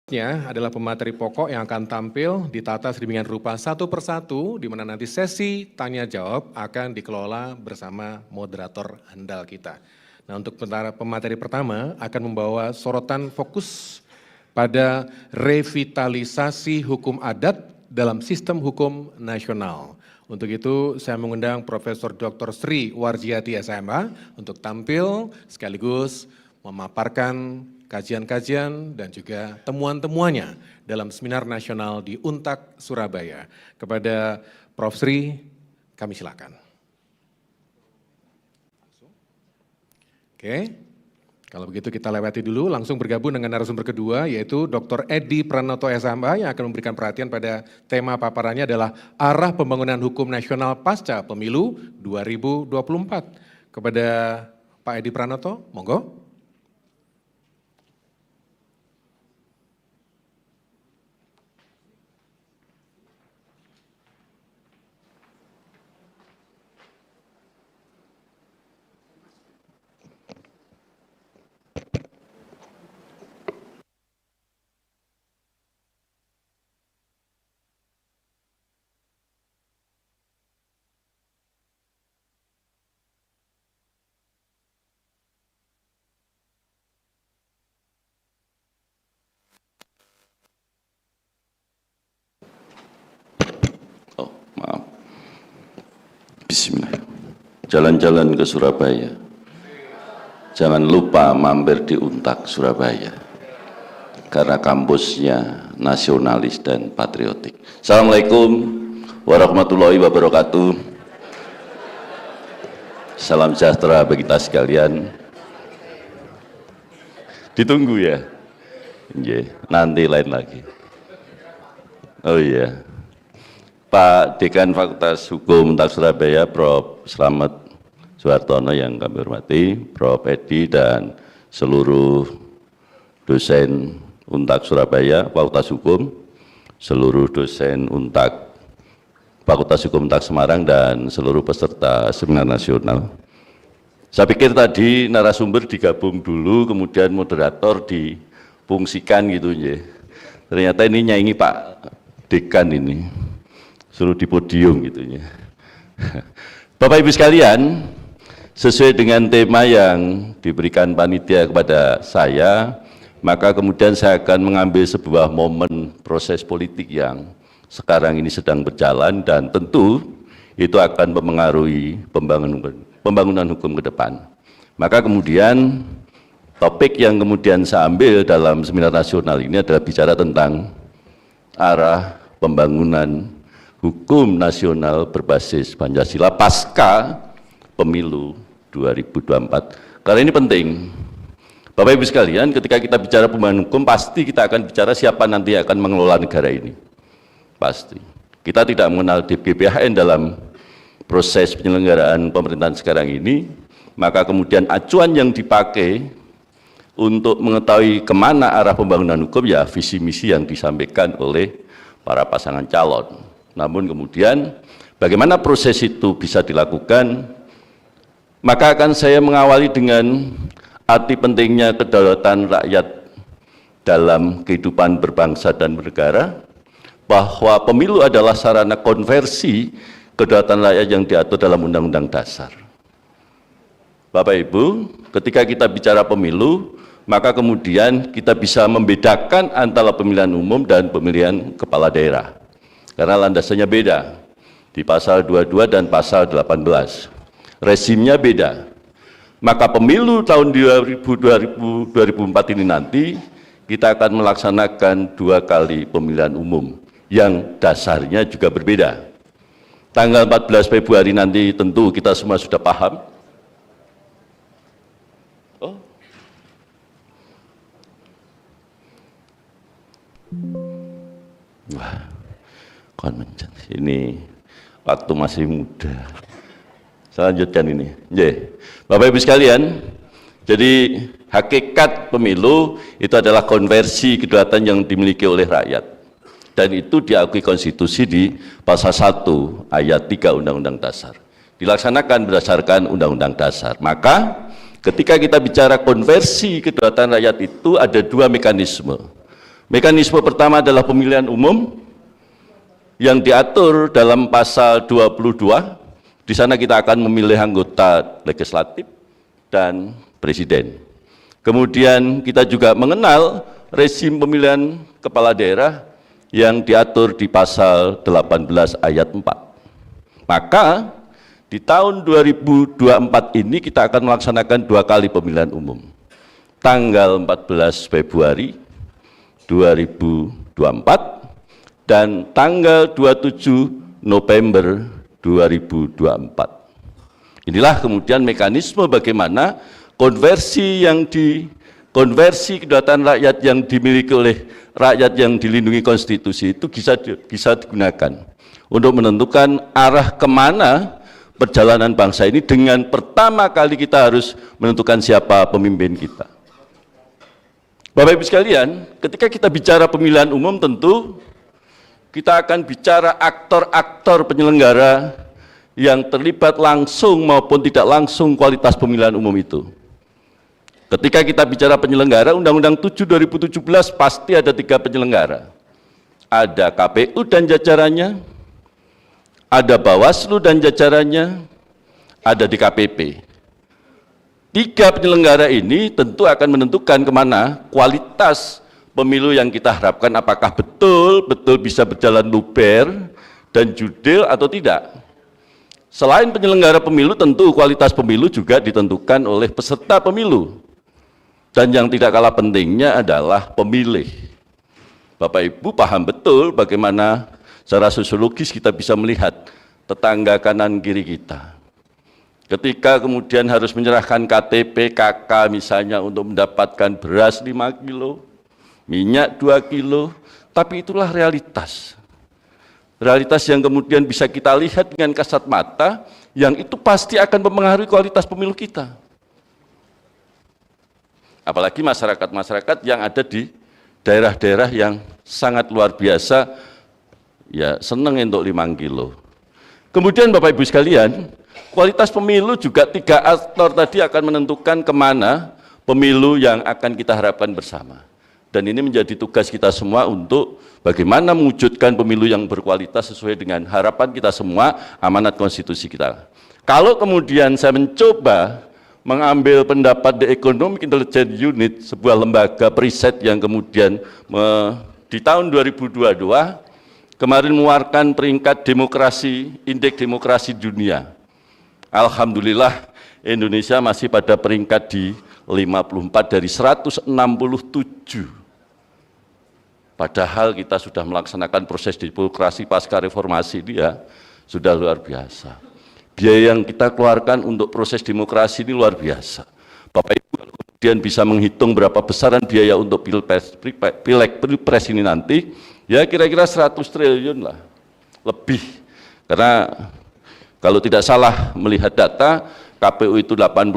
Adalah pemateri pokok yang akan tampil ditata sedemikian rupa satu persatu, di mana nanti sesi tanya jawab akan dikelola bersama moderator handal kita. Nah, untuk pemateri pertama akan membawa sorotan fokus pada revitalisasi hukum adat dalam sistem hukum nasional. Untuk itu saya mengundang Profesor Dr. Sri Warjiati SMA untuk tampil sekaligus memaparkan kajian-kajian dan juga temuan-temuannya dalam seminar nasional di Untak, Surabaya. Kepada Prof. Sri, kami silakan. Oke, kalau begitu kita lewati dulu, langsung bergabung dengan narasumber kedua, yaitu Dr. Edi Pranoto SMA yang akan memberikan perhatian pada tema paparannya adalah arah pembangunan hukum nasional pasca pemilu 2024. Kepada Pak Edi Pranoto, monggo. Bismillah. Jalan-jalan ke Surabaya, jangan lupa mampir di Untak, Surabaya, karena kampusnya nasionalis dan patriotik. Assalamualaikum warahmatullahi wabarakatuh. Salam sejahtera bagi kita sekalian. Ditunggu ya, nanti lain lagi. Oh iya, Pak Dekan Fakultas Hukum Untak Surabaya, Prof. Slamet Suhartono yang kami hormati, Prof. Edi dan seluruh dosen Untak Surabaya, Fakultas Hukum, seluruh dosen Untak, Fakultas Hukum Untak Semarang, dan seluruh peserta seminar nasional. Saya pikir tadi narasumber digabung dulu, kemudian moderator difungsikan gitu ya. Ternyata ini nyaingi Pak Dekan ini. Suruh di podium gitu ya. Bapak Ibu sekalian, sesuai dengan tema yang diberikan panitia kepada saya, maka kemudian saya akan mengambil sebuah momen proses politik yang sekarang ini sedang berjalan dan tentu itu akan mempengaruhi pembangunan hukum ke depan. Maka kemudian topik yang kemudian saya ambil dalam seminar nasional ini adalah bicara tentang arah pembangunan hukum nasional berbasis Pancasila pasca pemilu 2024. Karena ini penting. Bapak Ibu sekalian, ketika kita bicara pembangunan hukum, pasti kita akan bicara siapa nanti yang akan mengelola negara ini. Pasti. Kita tidak mengenal GBHN dalam proses penyelenggaraan pemerintahan sekarang ini, maka kemudian acuan yang dipakai untuk mengetahui kemana arah pembangunan hukum, ya visi misi yang disampaikan oleh para pasangan calon. Namun kemudian bagaimana proses itu bisa dilakukan, maka akan saya mengawali dengan arti pentingnya kedaulatan rakyat dalam kehidupan berbangsa dan bernegara, bahwa pemilu adalah sarana konversi kedaulatan rakyat yang diatur dalam Undang-Undang Dasar. Bapak Ibu, ketika kita bicara pemilu, maka kemudian kita bisa membedakan antara pemilihan umum dan pemilihan kepala daerah. Karena landasannya beda, di pasal 22 dan pasal 18. Rezimnya beda. Maka pemilu tahun 2004 ini nanti, kita akan melaksanakan 2 kali pemilihan umum, yang dasarnya juga berbeda. Tanggal 14 Februari nanti tentu kita semua sudah paham. Oh. Wah. Ini waktu masih muda. Saya lanjutkan ini. Bapak Ibu sekalian, jadi hakikat pemilu itu adalah konversi kedaulatan yang dimiliki oleh rakyat. Dan itu diakui konstitusi di pasal 1 ayat 3 Undang-Undang Dasar. Dilaksanakan berdasarkan Undang-Undang Dasar. Maka ketika kita bicara konversi kedaulatan rakyat itu ada 2 mekanisme. Mekanisme pertama adalah pemilihan umum yang diatur dalam pasal 22. Di sana kita akan memilih anggota legislatif dan presiden. Kemudian kita juga mengenal rezim pemilihan kepala daerah yang diatur di pasal 18 ayat 4. Maka di tahun 2024 ini kita akan melaksanakan 2 kali pemilihan umum. Tanggal 14 Februari 2024 dan tanggal 27 November 2024. Inilah kemudian mekanisme bagaimana konversi kedaulatan rakyat yang dimiliki oleh rakyat yang dilindungi konstitusi itu bisa digunakan untuk menentukan arah kemana perjalanan bangsa ini, dengan pertama kali kita harus menentukan siapa pemimpin kita. Bapak Ibu sekalian, ketika kita bicara pemilihan umum tentu kita akan bicara aktor-aktor penyelenggara yang terlibat langsung maupun tidak langsung kualitas pemilihan umum itu. Ketika kita bicara penyelenggara, Undang-Undang 7 2017 pasti ada 3 penyelenggara. Ada KPU dan jajarannya, ada Bawaslu dan jajarannya, ada DKPP. 3 penyelenggara ini tentu akan menentukan kemana kualitas pemilu yang kita harapkan, apakah betul-betul bisa berjalan luber dan jurdil atau tidak. Selain penyelenggara pemilu, tentu kualitas pemilu juga ditentukan oleh peserta pemilu. Dan yang tidak kalah pentingnya adalah pemilih. Bapak Ibu paham betul bagaimana secara sosiologis kita bisa melihat tetangga kanan kiri kita. Ketika kemudian harus menyerahkan KTP, KK misalnya untuk mendapatkan beras 5 kilo, minyak 2 kilo, tapi itulah realitas. Realitas yang kemudian bisa kita lihat dengan kasat mata, yang itu pasti akan mempengaruhi kualitas pemilu kita. Apalagi masyarakat-masyarakat yang ada di daerah-daerah yang sangat luar biasa, ya seneng untuk 5 kilo. Kemudian Bapak Ibu sekalian, kualitas pemilu juga 3 aktor tadi akan menentukan kemana pemilu yang akan kita harapkan bersama. Dan ini menjadi tugas kita semua untuk bagaimana mewujudkan pemilu yang berkualitas sesuai dengan harapan kita semua, amanat konstitusi kita. Kalau kemudian saya mencoba mengambil pendapat The Economic Intelligence Unit, sebuah lembaga periset yang kemudian di tahun 2022 kemarin mengeluarkan peringkat demokrasi, indeks demokrasi dunia. Alhamdulillah Indonesia masih pada peringkat di 54 dari 167. Padahal kita sudah melaksanakan proses demokrasi pasca reformasi, dia sudah luar biasa. Biaya yang kita keluarkan untuk proses demokrasi ini luar biasa. Bapak Ibu kalau kemudian bisa menghitung berapa besaran biaya untuk pilpres ini nanti, ya kira-kira 100 triliun lah, lebih. Karena kalau tidak salah melihat data, KPU itu 87